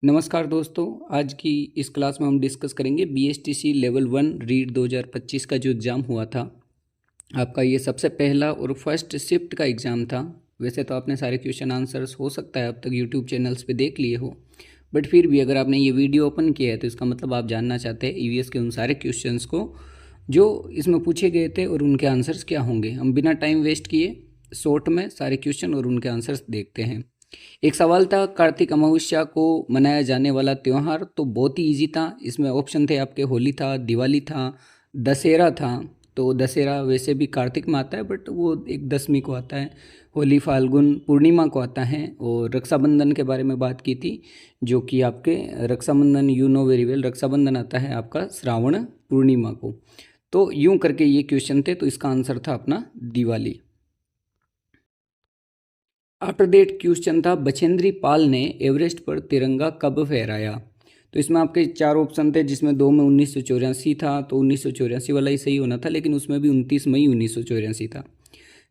नमस्कार दोस्तों। आज की इस क्लास में हम डिस्कस करेंगे बीएसटीसी लेवल 1 रीड 2025 का जो एग्ज़ाम हुआ था आपका। ये सबसे पहला और फर्स्ट शिफ्ट का एग्ज़ाम था। वैसे तो आपने सारे क्वेश्चन आंसर्स हो सकता है अब तक यूट्यूब चैनल्स पे देख लिए हो, बट फिर भी अगर आपने ये वीडियो ओपन किया है तो इसका मतलब आप जानना चाहते हैं ईवीएस के उन सारे क्वेश्चंस को जो इसमें पूछे गए थे और उनके आंसर्स क्या होंगे। हम बिना टाइम वेस्ट किए शॉर्ट में सारे क्वेश्चन और उनके आंसर्स देखते हैं। एक सवाल था, कार्तिक अमावस्या को मनाया जाने वाला त्यौहार। तो बहुत ही इजी था। इसमें ऑप्शन थे आपके, होली था, दिवाली था, दशहरा था। तो दशहरा वैसे भी कार्तिक में आता है, बट वो एक दशमी को आता है। होली फाल्गुन पूर्णिमा को आता है। और रक्षाबंधन के बारे में बात की थी, जो कि आपके Rakshabandhan you know very well, Rakshabandhan आता है आपका श्रावण पूर्णिमा को। तो यूं करके ये क्वेश्चन थे। तो इसका आंसर था अपना दिवाली। आफ्टर डेट क्वेश्चन था, बछेंद्री पाल ने एवरेस्ट पर तिरंगा कब फहराया। तो इसमें आपके चार ऑप्शन थे, जिसमें दो में 1984 था। तो 1984 वाला ही सही होना था, लेकिन उसमें भी 29 मई 1984 था।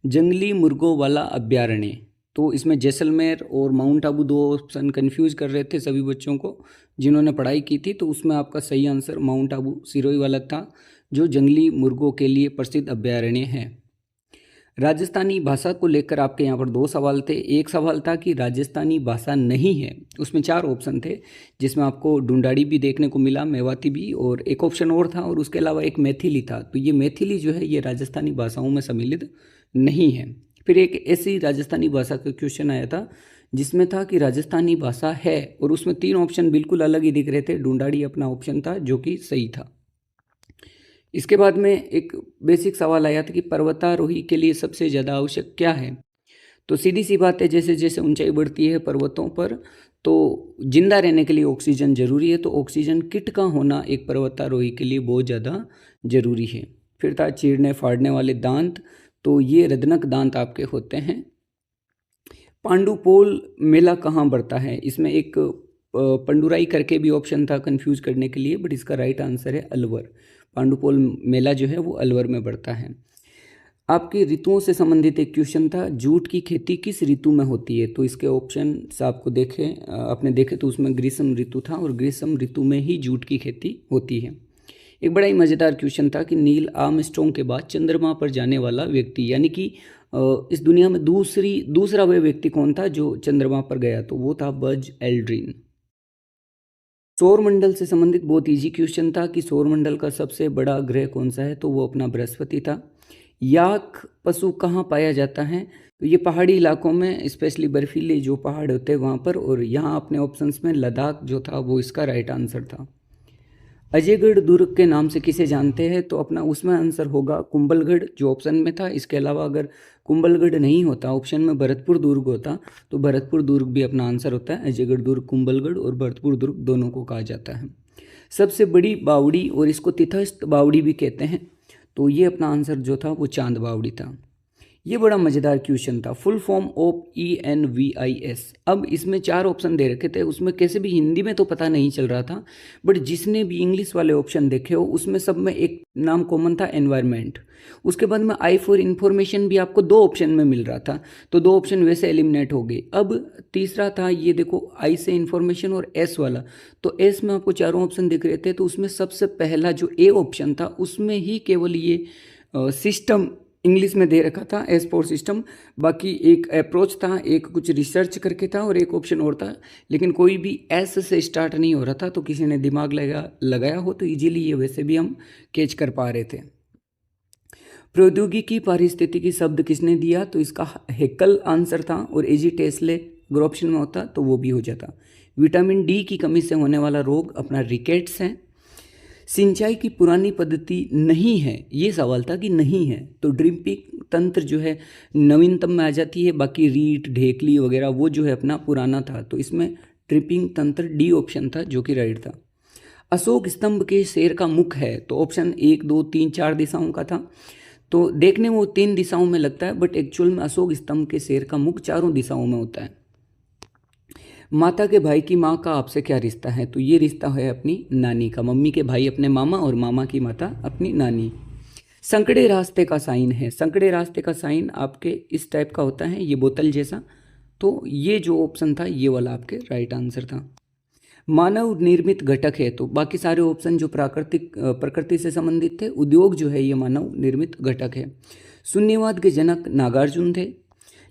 जंगली मुर्गों वाला अभ्यारण्य, तो इसमें जैसलमेर और माउंट आबू दो ऑप्शन कंफ्यूज कर रहे थे सभी बच्चों को जिन्होंने पढ़ाई की थी। तो उसमें आपका सही आंसर माउंट आबू सिरोही वाला था, जो जंगली मुर्गों के लिए प्रसिद्ध अभ्यारण्य है। राजस्थानी भाषा को लेकर आपके यहाँ पर दो सवाल थे। एक सवाल था कि राजस्थानी भाषा नहीं है, उसमें चार ऑप्शन थे, जिसमें आपको ढूंढाड़ी भी देखने को मिला, मेवाती भी, और एक ऑप्शन और था, और उसके अलावा एक मैथिली था। तो ये मैथिली जो है ये राजस्थानी भाषाओं में सम्मिलित नहीं है। फिर एक ऐसी राजस्थानी भाषा का क्वेश्चन आया था जिसमें था कि राजस्थानी भाषा है, और उसमें तीन ऑप्शन बिल्कुल अलग ही दिख रहे थे। ढूंढाड़ी अपना ऑप्शन था जो कि सही था। इसके बाद में एक बेसिक सवाल आया था कि पर्वतारोही के लिए सबसे ज़्यादा आवश्यक क्या है। तो सीधी सी बात है, जैसे जैसे ऊंचाई बढ़ती है पर्वतों पर, तो जिंदा रहने के लिए ऑक्सीजन जरूरी है। तो ऑक्सीजन किट का होना एक पर्वतारोही के लिए बहुत ज़्यादा जरूरी है। फिर था चीरने फाड़ने वाले दांत, तो ये रदनक दांत आपके होते हैं। पांडुपोल मेला कहाँ बढ़ता है। इसमें एक पंडुराई करके भी ऑप्शन था कंफ्यूज करने के लिए, बट इसका राइट आंसर है अलवर। पांडुपोल मेला जो है वो अलवर में बढ़ता है। आपकी ऋतुओं से संबंधित एक क्वेश्चन था, जूट की खेती किस ऋतु में होती है। तो इसके ऑप्शन आपको आपने देखे तो उसमें ग्रीष्म ऋतु था, और ग्रीष्म ऋतु में ही जूट की खेती होती है। एक बड़ा ही मज़ेदार क्वेश्चन था कि नील आर्मस्ट्रॉन्ग के बाद चंद्रमा पर जाने वाला व्यक्ति, यानी कि इस दुनिया में दूसरा वह व्यक्ति कौन था जो चंद्रमा पर गया। तो वो था बज एल्ड्रिन। सौरमंडल से संबंधित बहुत इजी क्वेश्चन था कि सौरमंडल का सबसे बड़ा ग्रह कौन सा है। तो वो अपना बृहस्पति था। याक पशु कहाँ पाया जाता है। तो ये पहाड़ी इलाकों में, स्पेशली बर्फीले जो पहाड़ होते हैं वहाँ पर, और यहाँ अपने ऑप्शंस में लद्दाख जो था वो इसका राइट आंसर था। अजयगढ़ दुर्ग के नाम से किसे जानते हैं। तो अपना उसमें आंसर होगा कुंभलगढ़, जो ऑप्शन में था। इसके अलावा अगर कुंभलगढ़ नहीं होता, ऑप्शन में भरतपुर दुर्ग होता, तो भरतपुर दुर्ग भी अपना आंसर होता है। अजयगढ़ दुर्ग, कुंभलगढ़ और भरतपुर दुर्ग दोनों को कहा जाता है। सबसे बड़ी बावड़ी, और इसको तिथस्थ बावड़ी भी कहते हैं, तो ये अपना आंसर जो था वो चांद बावड़ी था। ये बड़ा मज़ेदार क्वेश्चन था, फुल फॉर्म ऑफ ENVIS। अब इसमें चार ऑप्शन दे रखे थे, उसमें कैसे भी हिंदी में तो पता नहीं चल रहा था, बट जिसने भी इंग्लिश वाले ऑप्शन देखे हो उसमें सब में एक नाम कॉमन था, एनवायरनमेंट। उसके बाद में I फॉर इन्फॉर्मेशन भी आपको दो ऑप्शन में मिल रहा था, तो दो ऑप्शन वैसे एलिमिनेट हो गए। अब तीसरा था, ये देखो, I से इन्फॉर्मेशन और S वाला। तो S में आपको चारों ऑप्शन दिख रहे थे, तो उसमें सबसे पहला जो A ऑप्शन था उसमें ही केवल ये सिस्टम इंग्लिश में दे रखा था, एस फॉर सिस्टम। बाकी एक अप्रोच था, एक कुछ रिसर्च करके था, और एक ऑप्शन और था, लेकिन कोई भी एस से स्टार्ट नहीं हो रहा था। तो किसी ने दिमाग लगाया हो तो इजीली ये वैसे भी हम कैच कर पा रहे थे। प्रौद्योगिकी पारिस्थितिकी शब्द किसने दिया। तो इसका हेकल आंसर था, और एजी टेस्ले अगर ऑप्शन में होता तो वो भी हो जाता। विटामिन डी की कमी से होने वाला रोग अपना रिकेट्स है। सिंचाई की पुरानी पद्धति नहीं है, ये सवाल था कि नहीं है, तो ड्रिपिंग तंत्र जो है नवीनतम में आ जाती है। बाकी रीट ढेकली वगैरह वो जो है अपना पुराना था। तो इसमें ड्रिपिंग तंत्र डी ऑप्शन था जो कि राइट था। अशोक स्तंभ के शेर का मुख है। तो ऑप्शन 1 2 3 4 दिशाओं का था। तो देखने में वो 3 दिशाओं में लगता है, बट एक्चुअल में अशोक स्तंभ के शेर का मुख चारों दिशाओं में होता है। माता के भाई की माँ का आपसे क्या रिश्ता है। तो ये रिश्ता है अपनी नानी का। मम्मी के भाई अपने मामा, और मामा की माता अपनी नानी। संकड़े रास्ते का साइन है। संकड़े रास्ते का साइन आपके इस टाइप का होता है, ये बोतल जैसा। तो ये जो ऑप्शन था ये वाला आपके राइट आंसर था। मानव निर्मित घटक है, तो बाकी सारे ऑप्शन जो प्रकृति से संबंधित थे, उद्योग जो है ये मानव निर्मित घटक है। शून्यवाद के जनक नागार्जुन थे।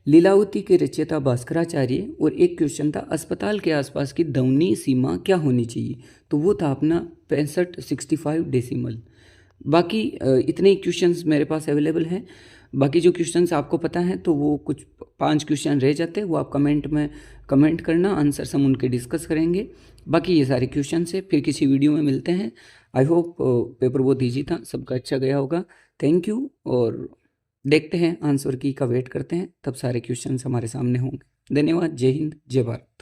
लीलावती के रचयिता भास्कराचार्य। और एक क्वेश्चन था, अस्पताल के आसपास की ध्वनि सीमा क्या होनी चाहिए, तो वो था अपना 65 डेसिमल। बाकी इतने ही क्वेश्चंस मेरे पास अवेलेबल हैं। बाकी जो क्वेश्चंस आपको पता है तो वो कुछ 5 क्वेश्चन रह जाते हैं, वो आप कमेंट में कमेंट करना, आंसर्स हम उनके डिस्कस करेंगे। बाकी ये सारे क्वेश्चन से फिर किसी वीडियो में मिलते हैं। आई होप पेपर बहुत ईजी था, सबका अच्छा गया होगा। Thank you. और देखते हैं आंसर की का वेट करते हैं, तब सारे क्वेश्चंस हमारे सामने होंगे। धन्यवाद। जय हिंद, जय भारत।